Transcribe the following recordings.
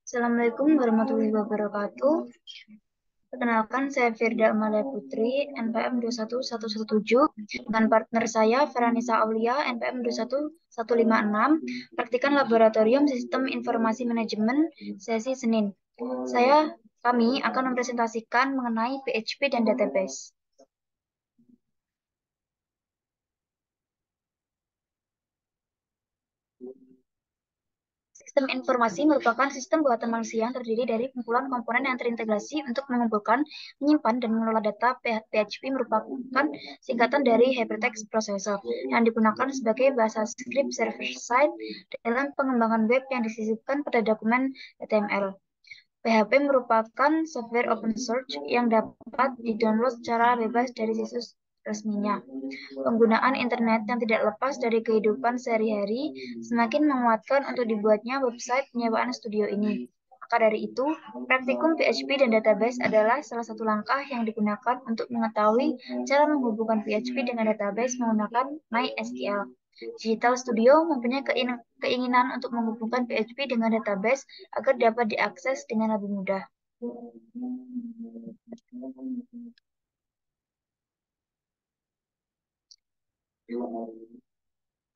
Assalamualaikum warahmatullahi wabarakatuh. Perkenalkan, saya Firda Amalia Putri, NPM 21117, dengan partner saya, Feranisa Aulia, NPM 21156, praktikan laboratorium Sistem Informasi Manajemen, sesi Senin. Kami akan mempresentasikan mengenai PHP dan database. Sistem informasi merupakan sistem buatan manusia yang terdiri dari kumpulan komponen yang terintegrasi untuk mengumpulkan, menyimpan, dan mengelola data. PHP merupakan singkatan dari Hypertext Processor yang digunakan sebagai bahasa script server-side dalam pengembangan web yang disisipkan pada dokumen HTML. PHP merupakan software open source yang dapat didownload secara bebas dari situs resminya. Penggunaan internet yang tidak lepas dari kehidupan sehari-hari semakin menguatkan untuk dibuatnya website penyewaan studio ini. Maka dari itu, praktikum PHP dan database adalah salah satu langkah yang digunakan untuk mengetahui cara menghubungkan PHP dengan database menggunakan MySQL. Digital Studio mempunyai keinginan untuk menghubungkan PHP dengan database agar dapat diakses dengan lebih mudah.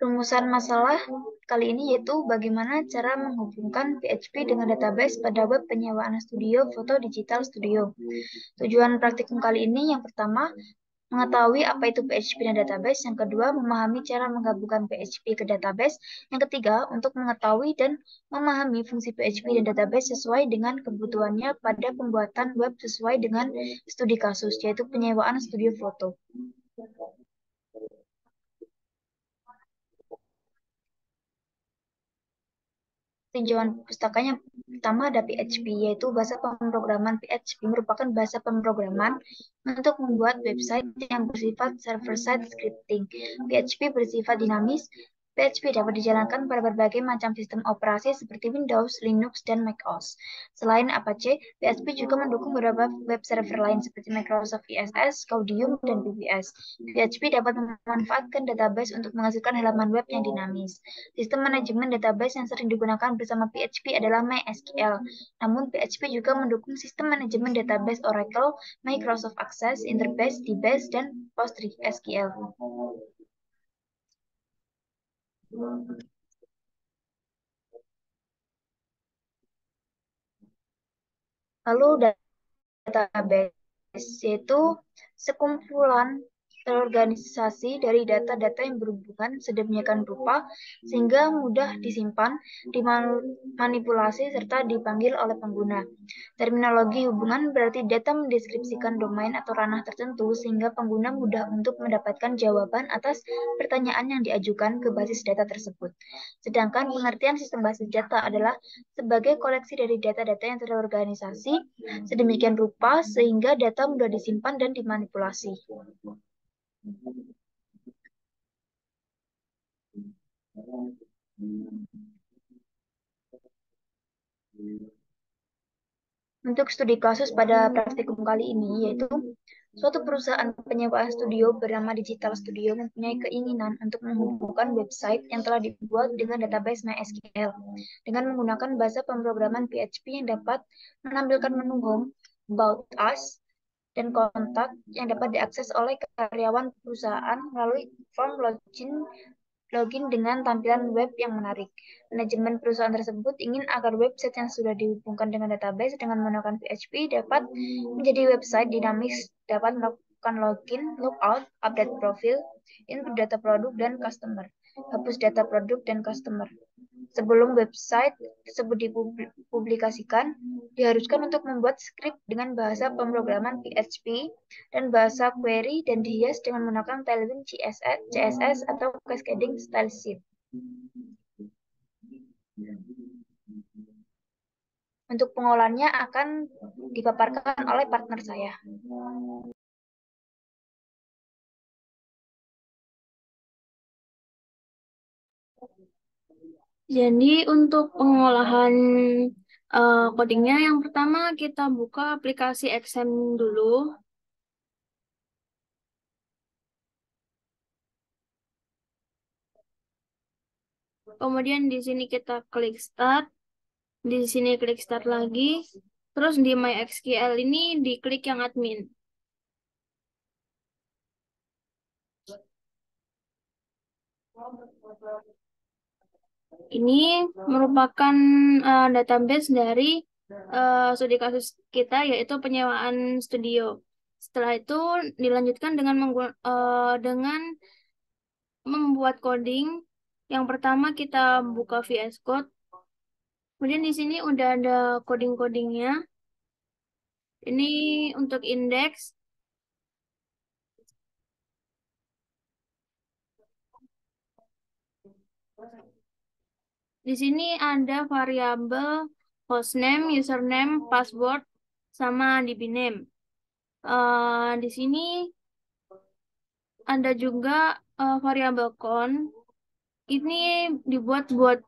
Rumusan masalah kali ini yaitu bagaimana cara menghubungkan PHP dengan database pada web penyewaan studio foto Digital Studio. Tujuan praktikum kali ini yang pertama, mengetahui apa itu PHP dan database. Yang kedua, memahami cara menggabungkan PHP ke database. Yang ketiga, untuk mengetahui dan memahami fungsi PHP dan database sesuai dengan kebutuhannya pada pembuatan web sesuai dengan studi kasus, yaitu penyewaan studio foto. Tinjauan pustakanya pertama ada PHP, yaitu bahasa pemrograman. PHP merupakan bahasa pemrograman untuk membuat website yang bersifat server-side scripting. PHP bersifat dinamis. PHP dapat dijalankan pada berbagai macam sistem operasi seperti Windows, Linux, dan macOS. Selain Apache, PHP juga mendukung beberapa web server lain seperti Microsoft ISS, Caudium, dan BBS. PHP dapat memanfaatkan database untuk menghasilkan halaman web yang dinamis. Sistem manajemen database yang sering digunakan bersama PHP adalah MySQL. Namun, PHP juga mendukung sistem manajemen database Oracle, Microsoft Access, Interbase, DBase, dan PostgreSQL. Lalu database yaitu sekumpulan terorganisasi dari data-data yang berhubungan sedemikian rupa sehingga mudah disimpan, dimanipulasi, serta dipanggil oleh pengguna. Terminologi hubungan berarti data mendeskripsikan domain atau ranah tertentu sehingga pengguna mudah untuk mendapatkan jawaban atas pertanyaan yang diajukan ke basis data tersebut. Sedangkan pengertian sistem basis data adalah sebagai koleksi dari data-data yang terorganisasi sedemikian rupa sehingga data mudah disimpan dan dimanipulasi. Untuk studi kasus pada praktikum kali ini yaitu suatu perusahaan penyewaan studio bernama Digital Studio mempunyai keinginan untuk menghubungkan website yang telah dibuat dengan database MySQL dengan menggunakan bahasa pemrograman PHP yang dapat menampilkan menu home, about us, dan kontak yang dapat diakses oleh karyawan perusahaan melalui form login dengan tampilan web yang menarik. Manajemen perusahaan tersebut ingin agar website yang sudah dihubungkan dengan database dengan menggunakan PHP dapat menjadi website dinamis, dapat melakukan login, logout, update profil, input data produk dan customer, hapus data produk dan customer. Sebelum website tersebut dipublikasikan, diharuskan untuk membuat skrip dengan bahasa pemrograman PHP dan bahasa query dan dihias dengan menggunakan Tailwind CSS atau Cascading Style Sheet. Untuk pengolahannya akan dipaparkan oleh partner saya. Jadi untuk pengolahan codingnya yang pertama kita buka aplikasi XAMPP dulu. Kemudian di sini kita klik start, di sini klik start lagi, terus di MySQL ini diklik yang admin. Ini merupakan database dari studi kasus kita, yaitu penyewaan studio. Setelah itu dilanjutkan dengan membuat coding. Yang pertama kita buka VS Code. Kemudian di sini udah ada coding-codingnya. Ini untuk indeks. Di sini ada variabel hostname, username, password, sama dbname. Di sini ada juga variabel count. Ini dibuat buat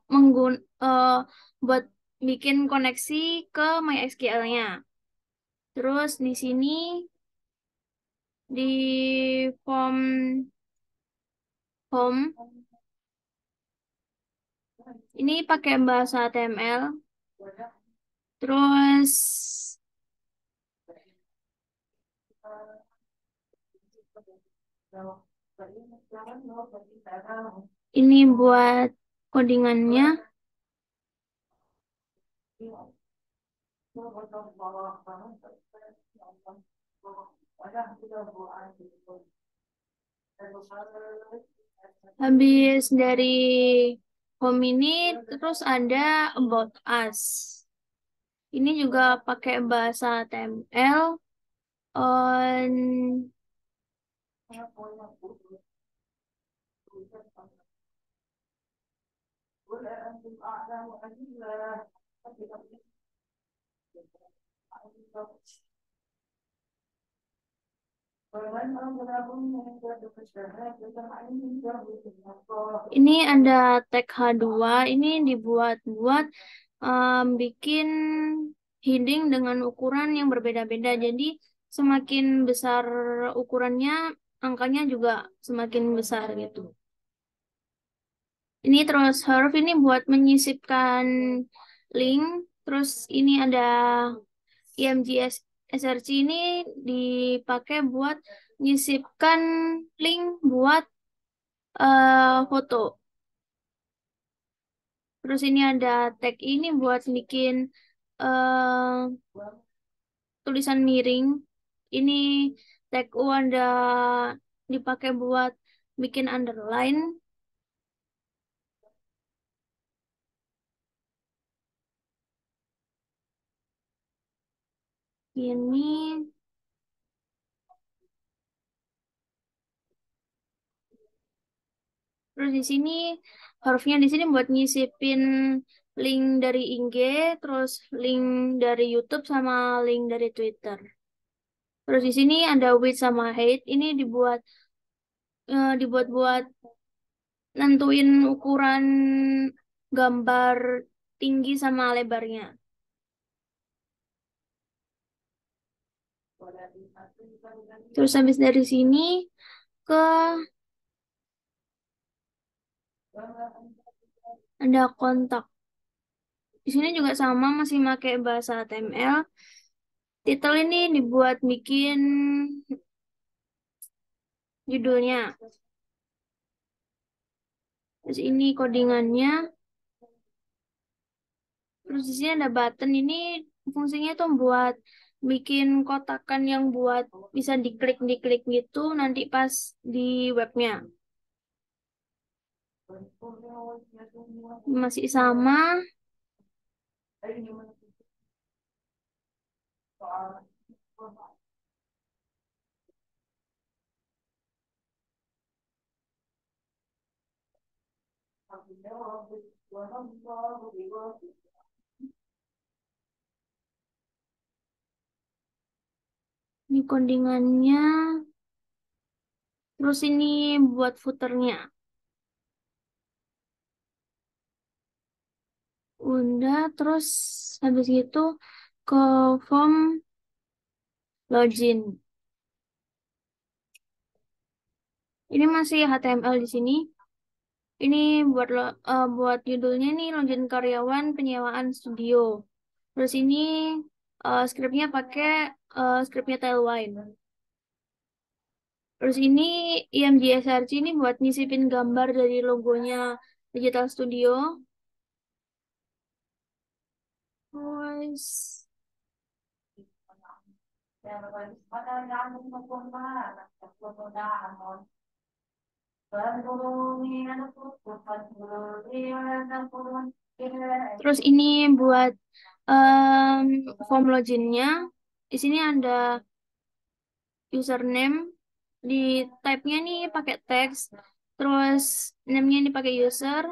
bikin koneksi ke MySQL-nya. Terus di sini di form home ini pakai bahasa HTML. Terus ini buat codingannya. Habis dari home ini terus ada about us. Ini juga pakai bahasa HTML. On Ini ada tag H2, ini dibuat-buat bikin heading dengan ukuran yang berbeda-beda. Jadi semakin besar ukurannya, angkanya juga semakin besar gitu. Ini terus huruf ini buat menyisipkan link. Terus ini ada IMG SRC ini dipakai buat menyisipkan link buat foto. Terus ini ada tag ini buat bikin eh, tulisan miring. Ini tag U ada dipakai buat bikin underline. Ini terus di sini hurufnya di sini buat nyisipin link dari IG, terus link dari YouTube sama link dari Twitter. Terus di sini ada width sama height. Ini dibuat buat nentuin ukuran gambar tinggi sama lebarnya. Terus habis dari sini ke ada kontak. Di sini juga sama masih pakai bahasa HTML. Titel ini dibuat bikin judulnya. Terus ini codingannya. Terus di sini ada button ini fungsinya tuh buat bikin kotakan yang buat bisa diklik gitu nanti pas di webnya. Masih sama. Ini codingannya. Terus ini buat footernya. Udah, terus habis itu ke form login. Ini masih HTML di sini. Ini buat judulnya nih login karyawan penyewaan studio. Terus ini skripnya pakai skripnya Tailwind. Terus ini IMG SRC ini buat nyisipin gambar dari logonya Digital Studio. Terus Terus ini buat em, form loginnya. Di sini ada username. Di type-nya nih pakai teks. Terus name-nya ini pakai user.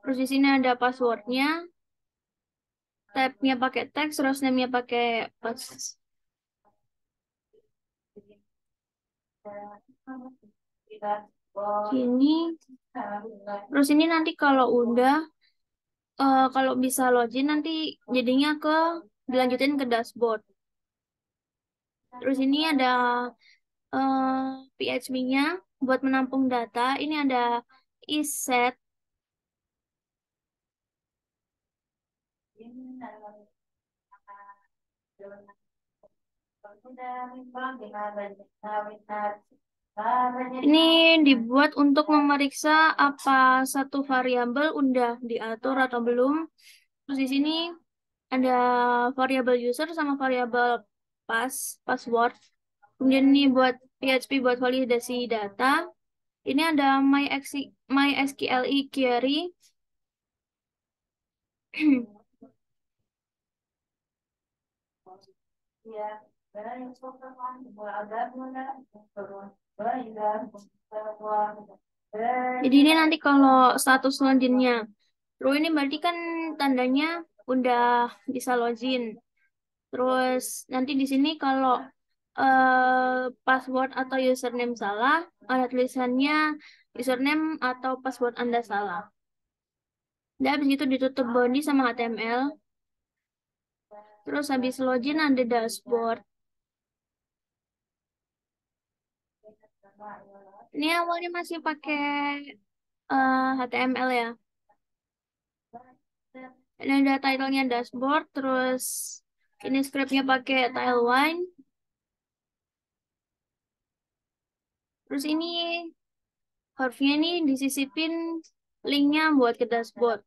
Terus di sini ada passwordnya. Type-nya pakai teks. Terus name-nya pakai pas. Ini. Terus ini nanti kalau bisa login nanti jadinya dilanjutin ke dashboard. Terus ini ada PHP-nya buat menampung data. Ini ada iset. Ini dibuat untuk memeriksa apa satu variabel udah diatur atau belum. Terus di sini ada variabel user sama variabel password. Kemudian ini buat PHP buat validasi data. Ini ada MySQL query. Jadi ini nanti kalau status loginnya true ini berarti kan tandanya udah bisa login. Terus nanti di sini kalau password atau username salah, ada tulisannya username atau password Anda salah. Dan habis itu ditutup body sama HTML. Terus habis login ada dashboard. Ini awalnya masih pakai HTML ya. Ini ada title-nya dashboard, terus ini script-nya pakai Tailwind. Terus ini harusnya ini disisipin linknya buat ke dashboard.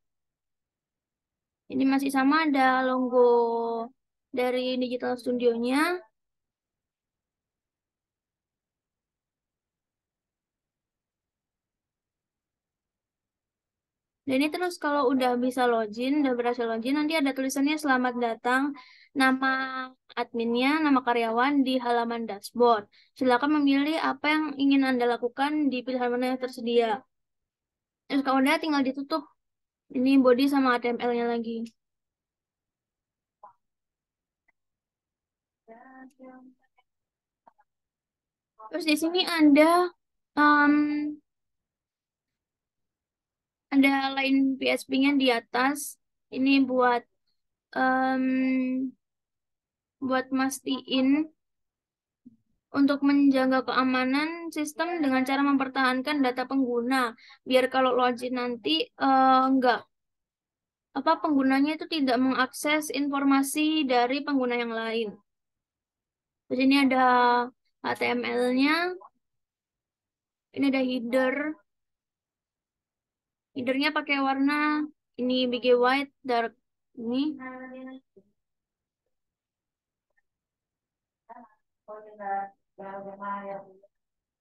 Ini masih sama ada logo dari Digital Studio-nya. Dan ini terus kalau udah bisa login, udah berhasil login, nanti ada tulisannya selamat datang, nama adminnya, nama karyawan di halaman dashboard. Silakan memilih apa yang ingin Anda lakukan di pilihan menu yang tersedia. Terus kalau udah tinggal ditutup ini body sama HTML-nya lagi. Terus di sini um, ada line PHP-nya di atas. Ini um, buat mastiin untuk menjaga keamanan sistem dengan cara mempertahankan data pengguna. Biar kalau login nanti enggak penggunanya itu tidak mengakses informasi dari pengguna yang lain. Terus ini ada HTML-nya. Ini ada header. Headernya pakai warna ini BG white dark ini.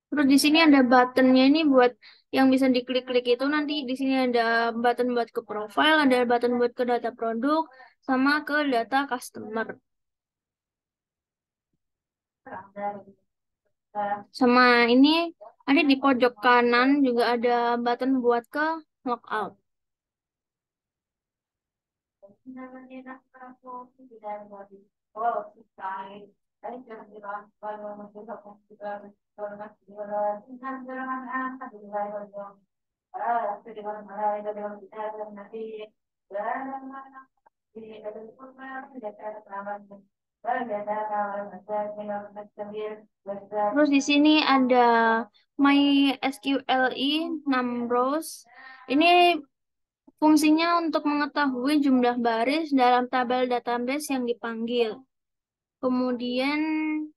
Terus di sini ada buttonnya ini buat yang bisa diklik-klik itu nanti di sini ada button buat ke profile, ada button buat ke data produk, sama ke data customer. Sama ini ada di pojok kanan juga ada button buat ke logout. Terus di sini ada MySQLi Numbers. Ini fungsinya untuk mengetahui jumlah baris dalam tabel database yang dipanggil. Kemudian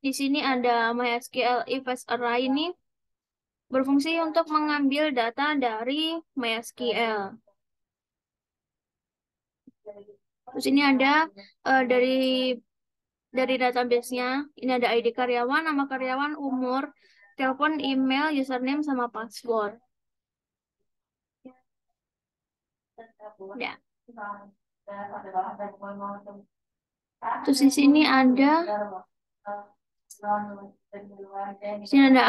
di sini ada MySQLi Fast Array ini berfungsi untuk mengambil data dari MySQL. Terus ini ada dari database-nya. Ini ada ID karyawan, nama karyawan, umur, telepon, email, username, sama password. Ya. Terus di sini ada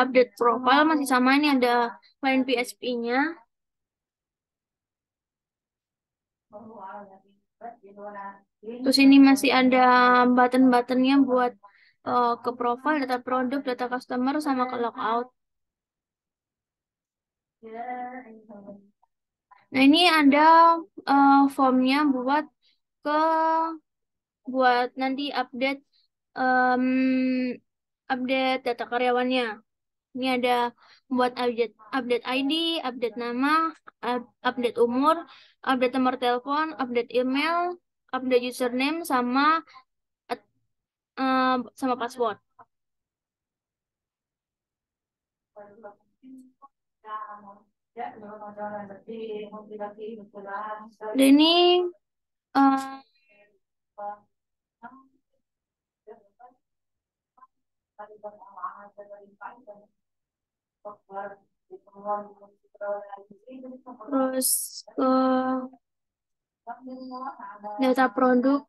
update profile, masih sama, ini ada line PHP-nya. Terus ini masih ada button-buttonnya buat ke profile, data produk, data customer, sama ke logout. Nah, ini ada formnya ke buat nanti update update data karyawannya. Ini ada buat update ID, update nama, update umur, update nomor telepon, update email, update username, sama password. Dan ini terus ke data produk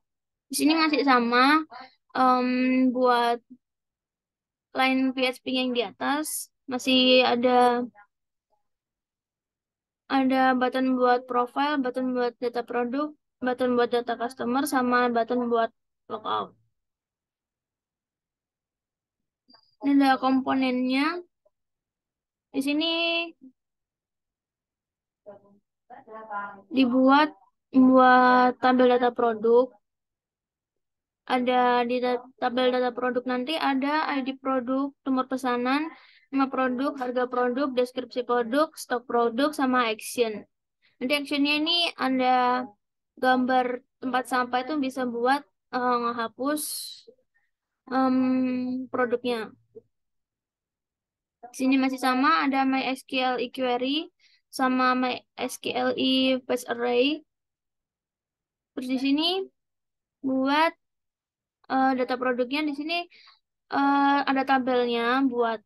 di sini masih sama, buat line PHP yang di atas masih ada button buat profile, button buat data produk, button buat data customer, sama button buat logout. Ini ada komponennya. Di sini dibuat buat tabel data produk. Ada di tabel data produk nanti ada ID produk, nomor pesanan, nama produk, harga produk, deskripsi produk, stok produk, sama action. Nanti actionnya ini ada gambar tempat sampah, itu bisa buat ngehapus produknya. Di sini masih sama, ada MySQL query sama MySQL fast array. Terus di sini buat data produknya, di sini ada tabelnya buat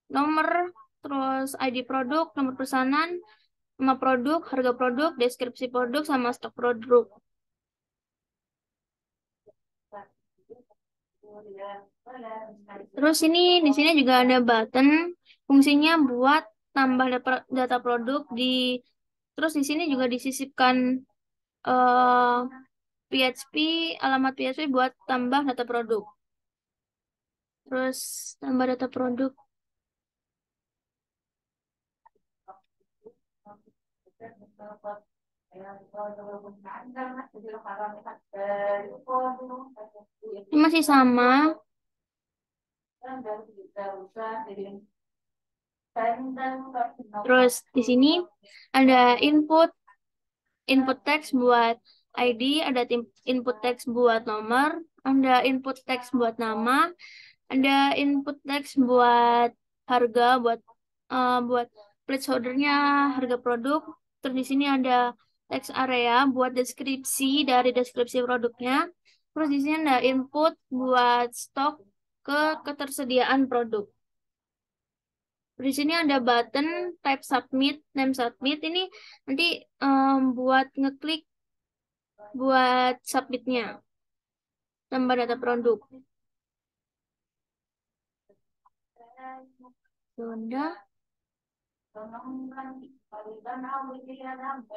nomor, terus ID produk, nomor pesanan, nama produk, harga produk, deskripsi produk, sama stok produk. Terus di sini juga ada button, fungsinya buat tambah data produk terus di sini juga disisipkan PHP, alamat PHP buat tambah data produk. Terus tambah data produk. Ini masih sama. Terus di sini ada input teks buat ID, ada input teks buat nomor, ada input teks buat nama, ada input teks buat harga, buat placeholdernya harga produk. Terus di sini ada text area buat deskripsi produknya. Terus di sini ada input buat stok ketersediaan produk. Di sini ada button type submit, name submit. Ini nanti buat ngeklik buat submitnya, tambah data produk. Sudah.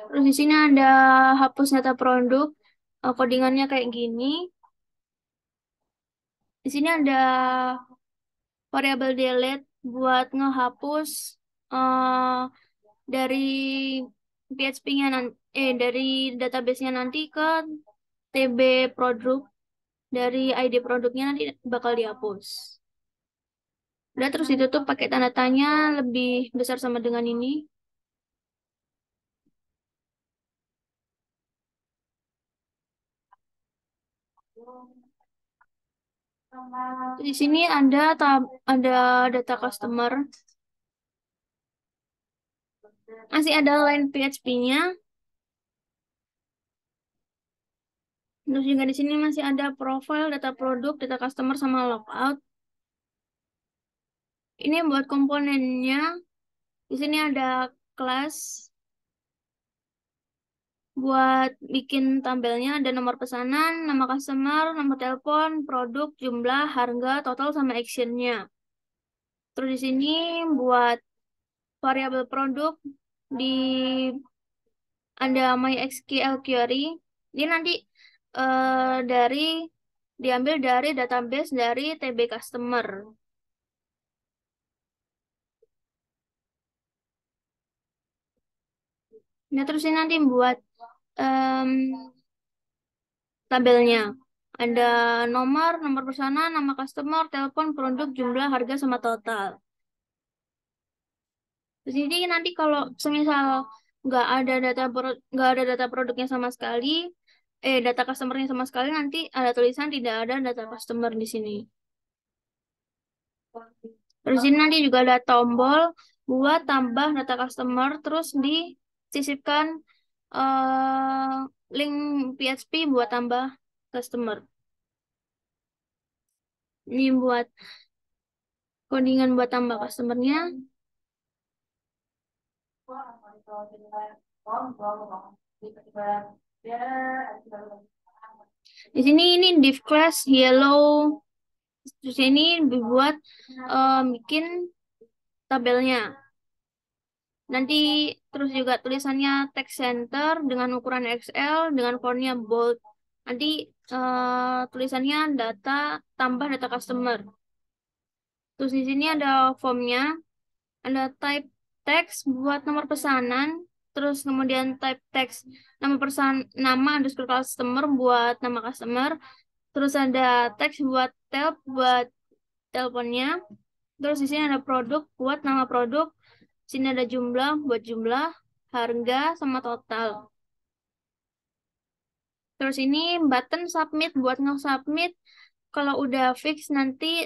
Terus di sini ada hapus data produk, codingannya kayak gini. Di sini ada variabel delete buat ngehapus dari PHP-nya dari database-nya nanti ke TB produk. dari ID produknya nanti bakal dihapus. Udah terus ditutup pakai tanda tanya lebih besar sama dengan ini. Di sini ada data customer. Masih ada line PHP-nya. Terus juga di sini masih ada profile, data produk, data customer sama logout. Ini buat komponennya. Di sini ada kelas buat bikin tabelnya, ada nomor pesanan, nama customer, nomor telepon, produk, jumlah, harga, total sama actionnya. Terus di sini buat variabel produk di ada MySQL query. Ini nanti diambil dari database dari TB customer. Nah, terus ini nanti buat em, tabelnya. Ada nomor pesanan, nama customer, telepon, produk, jumlah, harga, sama total. Jadi nanti kalau semisal nggak ada data produknya sama sekali, data customernya sama sekali, nanti ada tulisan tidak ada data customer di sini. Terus ini nanti juga ada tombol buat tambah data customer, terus disisipkan eh, link PHP buat tambah customer. Ini buat codingan buat tambah customernya. Di sini ini div class yellow. Terus ini dibuat bikin tabelnya. Nanti terus juga tulisannya text center dengan ukuran XL dengan fontnya bold. Nanti tulisannya data tambah data customer. Terus di sini ada formnya, ada type text buat nomor pesanan, terus kemudian type text nama underscore customer buat nama customer, terus ada text buat buat teleponnya, terus di sini ada produk buat nama produk, sini ada jumlah buat jumlah, harga sama total. Terus ini button submit buat nge-submit kalau udah fix nanti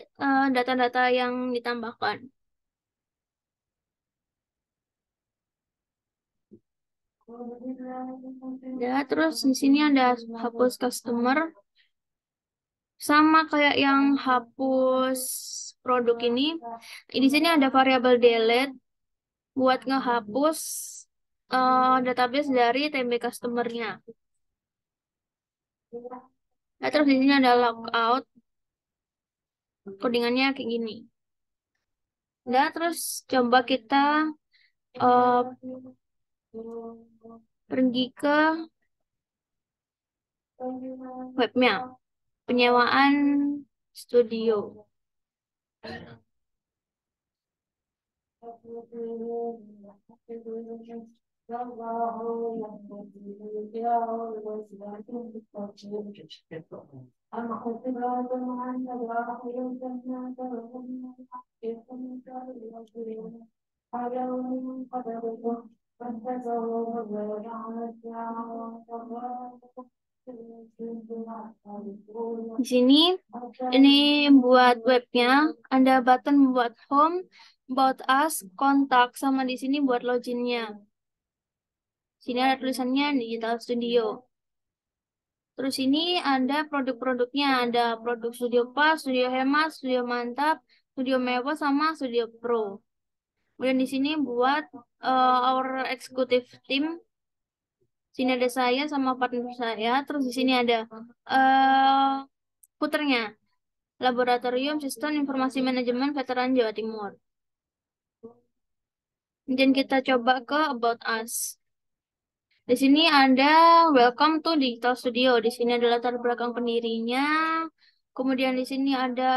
data-data yang ditambahkan. Ya, terus di sini ada hapus customer sama kayak yang hapus produk ini. Di sini ada variabel delete buat ngehapus database dari TB customernya. Nah, terus di sini ada logout, codingannya kayak gini. Nah, terus coba kita eh, pergi ke webnya, penyewaan studio. Di sini ini buat webnya, ada button buat home, about us, kontak, sama di sini buat loginnya. Sini ada tulisannya Digital Studio. Terus ini ada produk-produknya, ada produk Studio Pas, Studio Hemat, Studio Mantap, Studio Mewah, sama Studio Pro. Kemudian di sini buat our executive team. Sini ada saya sama partner saya. Terus di sini ada puternya, Laboratorium Sistem Informasi Manajemen Veteran Jawa Timur. Dan kita coba ke About Us. Di sini ada Welcome to Digital Studio. Di sini ada latar belakang pendirinya. Kemudian di sini ada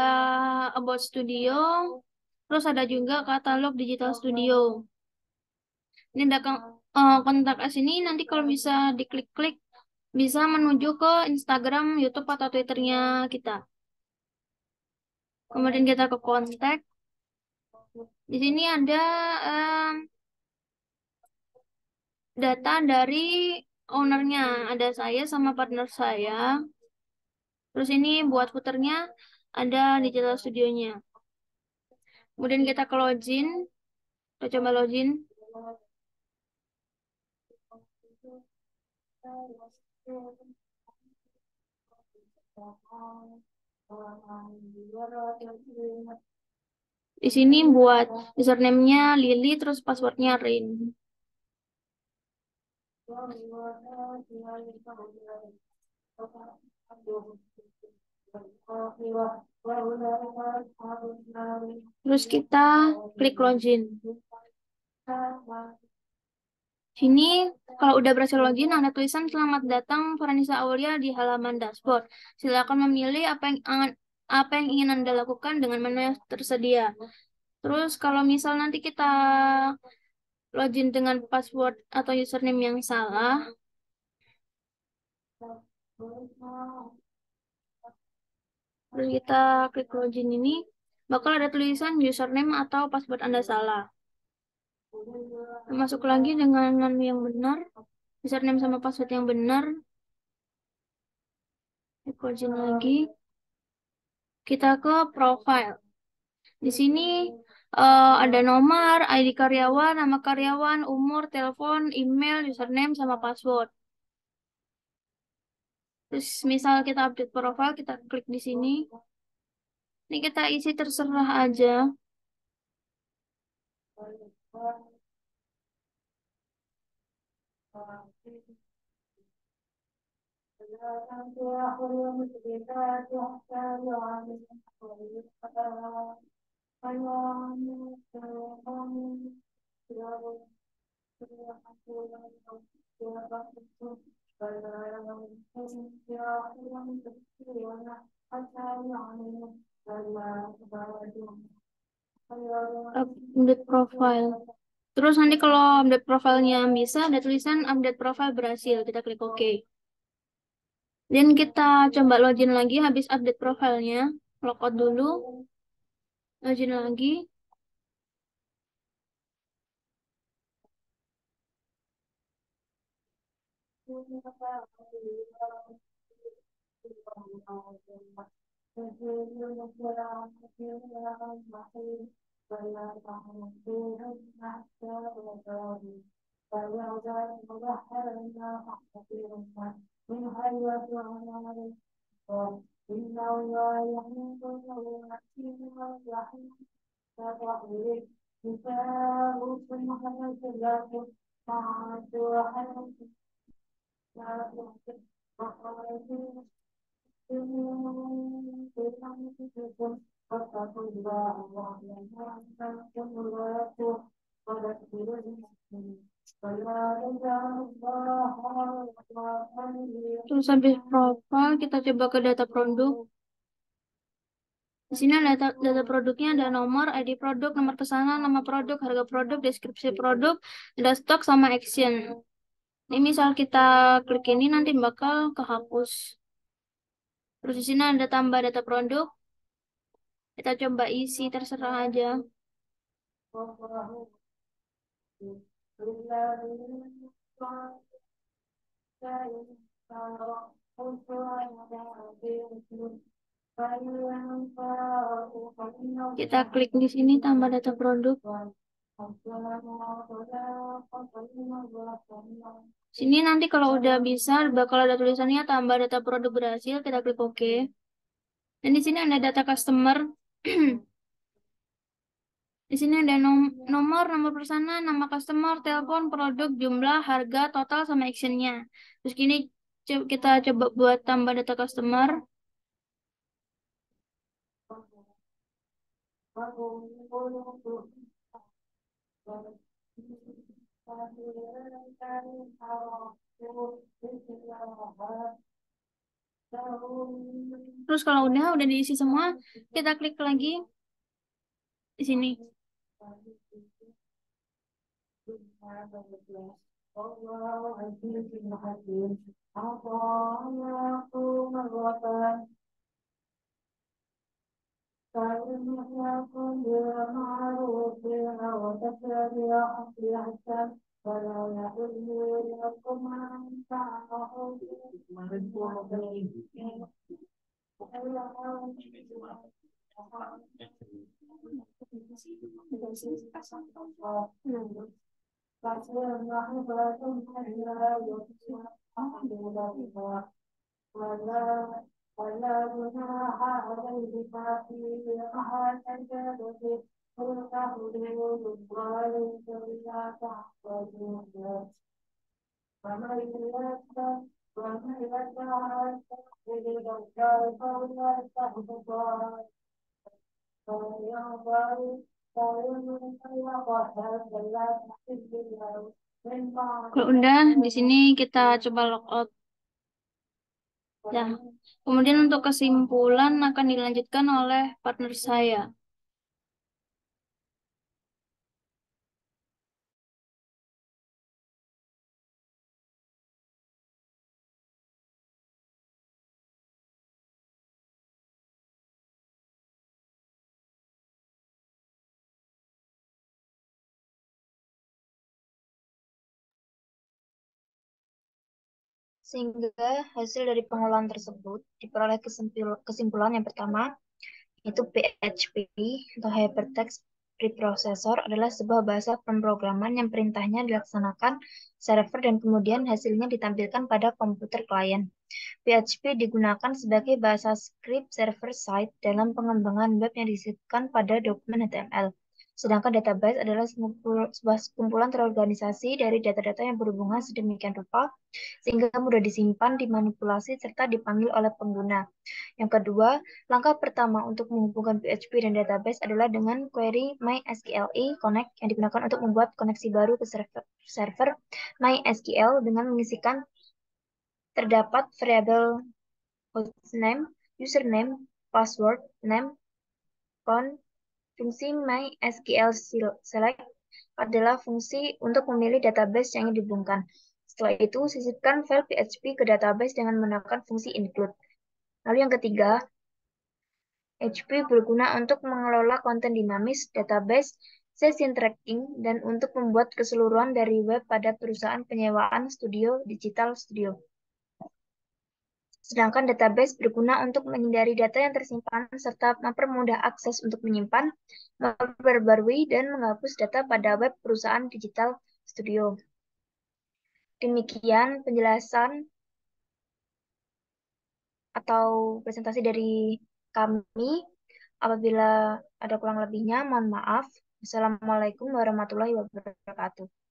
About Studio. Terus ada juga katalog Digital Studio. Ini ada kontak us ini nanti kalau bisa diklik-klik bisa menuju ke Instagram, YouTube, atau Twitternya kita. Kemudian kita ke kontak. Di sini ada data dari ownernya. Ada saya sama partner saya. Terus ini buat footernya ada Digital Studionya. Kemudian kita ke login. Kita coba login. Di sini buat username-nya Lily, terus passwordnya Rin. Terus kita klik login. Sini kalau udah berhasil login ada tulisan selamat datang Farhanisa Aulia di halaman dashboard. Silakan memilih apa yang ingin Anda lakukan dengan menu yang tersedia. Terus kalau misal nanti kita login dengan password atau username yang salah, terus kita klik login ini, bakal ada tulisan username atau password Anda salah. Masuk lagi dengan menu yang benar, username sama password yang benar. Klik login lagi. Kita ke profile. Di sini ada nomor, ID karyawan, nama karyawan, umur, telepon, email, username, sama password. Terus misal kita update profile, kita klik di sini. Ini kita isi terserah aja. Update profile. Terus nanti kalau update profilnya bisa, ada tulisan update profile berhasil. Kita klik OK. Dan kita coba login lagi habis update profilnya. Logout dulu. Login lagi. Terus habis profile, kita coba ke data produk. Di sini ada data produknya, ada nomor, ID produk, nomor pesanan, nama produk, harga produk, deskripsi produk, ada stok sama action. Ini misal kita klik ini nanti bakal kehapus. Terus di sini ada tambah data produk. Kita coba isi terserah aja. Kita klik di sini tambah data produk. Sini nanti kalau udah bisa bakal ada tulisannya tambah data produk berhasil. Kita klik OK. Dan di sini ada data customer. Di sini ada nomor pesanan, nama customer, telepon, produk, jumlah, harga, total, sama actionnya. Terus gini kita coba buat tambah data customer. Terus kalau udah diisi semua, kita klik lagi di sini. Kalau udah, di sini kita coba logout. Ya. Kemudian untuk kesimpulan akan dilanjutkan oleh partner saya. Sehingga hasil dari pengolahan tersebut diperoleh kesimpulan yang pertama, itu PHP atau Hypertext Preprocessor adalah sebuah bahasa pemrograman yang perintahnya dilaksanakan server dan kemudian hasilnya ditampilkan pada komputer klien. PHP digunakan sebagai bahasa script server-side dalam pengembangan web yang disisipkan pada dokumen HTML. Sedangkan database adalah sebuah kumpulan terorganisasi dari data-data yang berhubungan sedemikian rupa sehingga mudah disimpan, dimanipulasi, serta dipanggil oleh pengguna. Yang kedua, langkah pertama untuk menghubungkan PHP dan database adalah dengan query MySQL connect yang digunakan untuk membuat koneksi baru ke server MySQL dengan mengisikan terdapat variabel hostname, username, password, name, con. Fungsi MySQL select adalah fungsi untuk memilih database yang ingin dihubungkan. Setelah itu, sisipkan file PHP ke database dengan menggunakan fungsi include. Lalu yang ketiga, HP berguna untuk mengelola konten dinamis, database, session tracking, dan untuk membuat keseluruhan dari web pada perusahaan penyewaan studio digital studio. Sedangkan database berguna untuk menghindari data yang tersimpan serta mempermudah akses untuk menyimpan, memperbarui, dan menghapus data pada web perusahaan digital studio. Demikian penjelasan atau presentasi dari kami. Apabila ada kurang lebihnya, mohon maaf. Assalamualaikum warahmatullahi wabarakatuh.